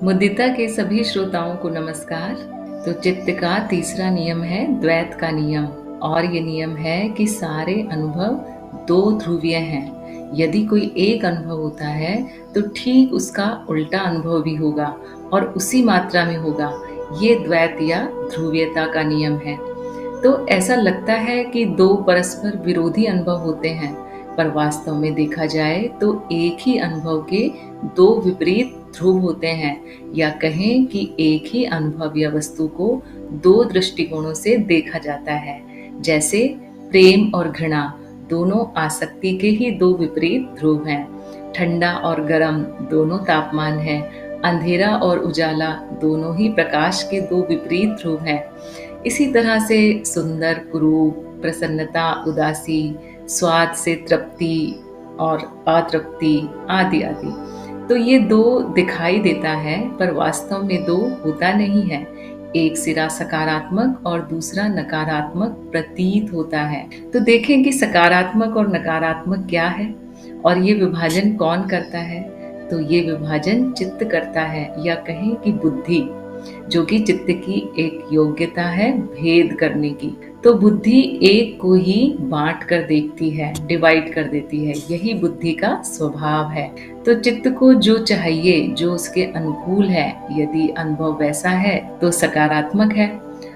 मुदिता के सभी श्रोताओं को नमस्कार। तो चित्त का तीसरा नियम है द्वैत का नियम। और ये नियम है कि सारे अनुभव दो ध्रुवीय हैं। यदि कोई एक अनुभव होता है तो ठीक उसका उल्टा अनुभव भी होगा और उसी मात्रा में होगा। ये द्वैत या ध्रुवीयता का नियम है। तो ऐसा लगता है कि दो परस्पर विरोधी अनुभव होते हैं, पर वास्तव में देखा जाए तो एक ही अनुभव के दो विपरीत ध्रुव होते हैं, या कहें कि एक ही अनुभव या वस्तु को दो दृष्टिकोणों से देखा जाता है। जैसे प्रेम और घृणा दोनों आसक्ति के ही दो विपरीत ध्रुव हैं। ठंडा और गर्म दोनों तापमान हैं। अंधेरा और उजाला दोनों ही प्रकाश के दो विपरीत ध्रुव हैं। इसी तरह से सुंदर कुरूप, प्रसन्नता उदासी, स्वाद से तृप्ति और अतृप्ति आदि आदि। तो ये दो दिखाई देता है, पर वास्तव में दो होता नहीं है। एक सिरा सकारात्मक और दूसरा नकारात्मक प्रतीत होता है। तो देखें कि सकारात्मक और नकारात्मक क्या है और ये विभाजन कौन करता है। तो ये विभाजन चित्त करता है, या कहें कि बुद्धि, जो कि चित्त की एक योग्यता है भेद करने की। तो बुद्धि एक को ही बांट कर देखती है, डिवाइड कर देती है। यही बुद्धि का स्वभाव है। तो चित्त को जो चाहिए, जो उसके अनुकूल है, यदि अनुभव वैसा है तो सकारात्मक है,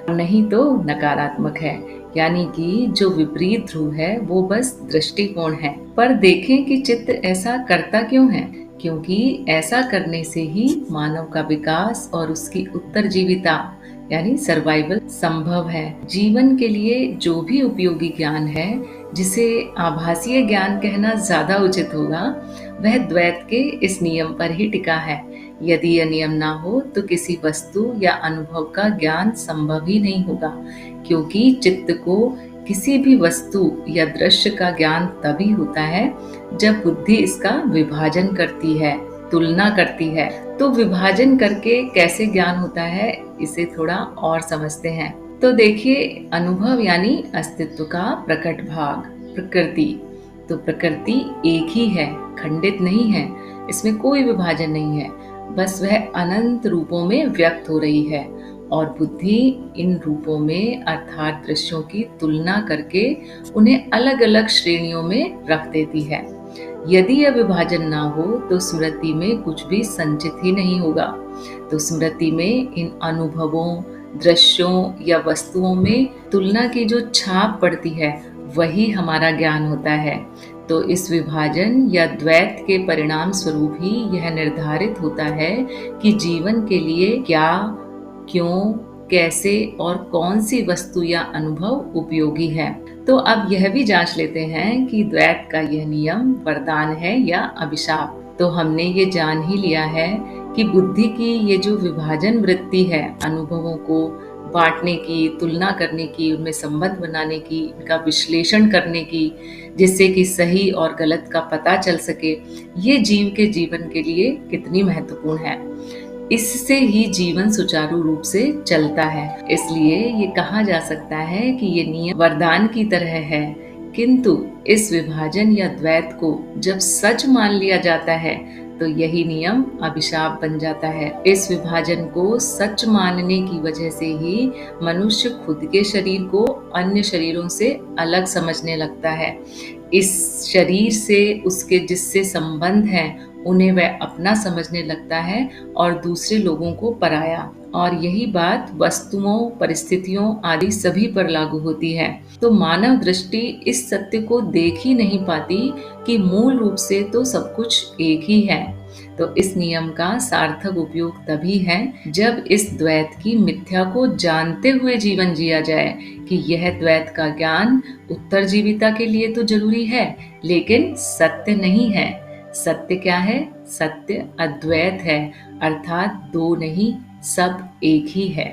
नहीं तो नकारात्मक है। यानी कि जो विपरीत ध्रुव है वो बस दृष्टिकोण है। पर देखें कि चित्त ऐसा करता क्यों है। क्योंकि ऐसा करने से ही मानव का विकास और उसकी उत्तरजीविता यानी सर्वाइवल संभव है। जीवन के लिए जो भी उपयोगी ज्ञान है, जिसे आभासीय ज्ञान कहना ज्यादा उचित होगा, वह द्वैत के इस नियम पर ही टिका है। यदि यह नियम ना हो तो किसी वस्तु या अनुभव का ज्ञान संभव ही नहीं होगा। क्योंकि चित्त को किसी भी वस्तु या दृश्य का ज्ञान तभी होता है जब बुद्धि इसका विभाजन करती है, तुलना करती है। तो विभाजन करके कैसे ज्ञान होता है, इसे थोड़ा और समझते हैं। तो देखिए, अनुभव यानी अस्तित्व का प्रकट भाग, प्रकृति। तो प्रकृति एक ही है, खंडित नहीं है, इसमें कोई विभाजन नहीं है। बस वह अनंत रूपों में व्यक्त हो रही है और बुद्धि इन रूपों में अर्थात दृश्यों की तुलना करके उन्हें अलग अलग श्रेणियों में रख देती है। यदि यह विभाजन ना हो तो स्मृति में कुछ भी संचित ही नहीं होगा। तो स्मृति में इन अनुभवों, दृश्यों या वस्तुओं में तुलना की जो छाप पड़ती है, वही हमारा ज्ञान होता है। तो इस विभाजन या द्वैत के परिणाम स्वरूप ही यह निर्धारित होता है कि जीवन के लिए क्या, क्यों, कैसे और कौन सी वस्तु या अनुभव उपयोगी है। तो अब यह भी जांच लेते हैं कि द्वैत का यह नियम वरदान है या अभिशाप। तो हमने ये जान ही लिया है कि बुद्धि की ये जो विभाजन वृत्ति है, अनुभवों को बांटने की, तुलना करने की, उनमें संबंध बनाने की, इनका विश्लेषण करने की, जिससे कि सही और गलत का पता चल सके, ये जीव के जीवन के लिए कितनी महत्वपूर्ण है। इससे ही जीवन सुचारू रूप से चलता है। इसलिए ये कहा जा सकता है कि ये नियम वरदान की तरह है। किंतु इस विभाजन या द्वैत को जब सच मान लिया जाता है तो यही नियम अभिशाप बन जाता है। इस विभाजन को सच मानने की वजह से ही मनुष्य खुद के शरीर को अन्य शरीरों से अलग समझने लगता है। इस शरीर से उसके जिससे संबंध है उन्हें वह अपना समझने लगता है और दूसरे लोगों को पराया। और यही बात वस्तुओं, परिस्थितियों आदि सभी पर लागू होती है। तो मानव दृष्टि इस सत्य को देख ही नहीं पाती कि मूल रूप से तो सब कुछ एक ही है। तो इस नियम का सार्थक उपयोग तभी है जब इस द्वैत की मिथ्या को जानते हुए जीवन जिया जाए कि यह द्वैत का ज्ञान उत्तरजीविता के लिए तो जरूरी है, लेकिन सत्य नहीं है। सत्य क्या है? सत्य अद्वैत है, अर्थात दो नहीं, सब एक ही है।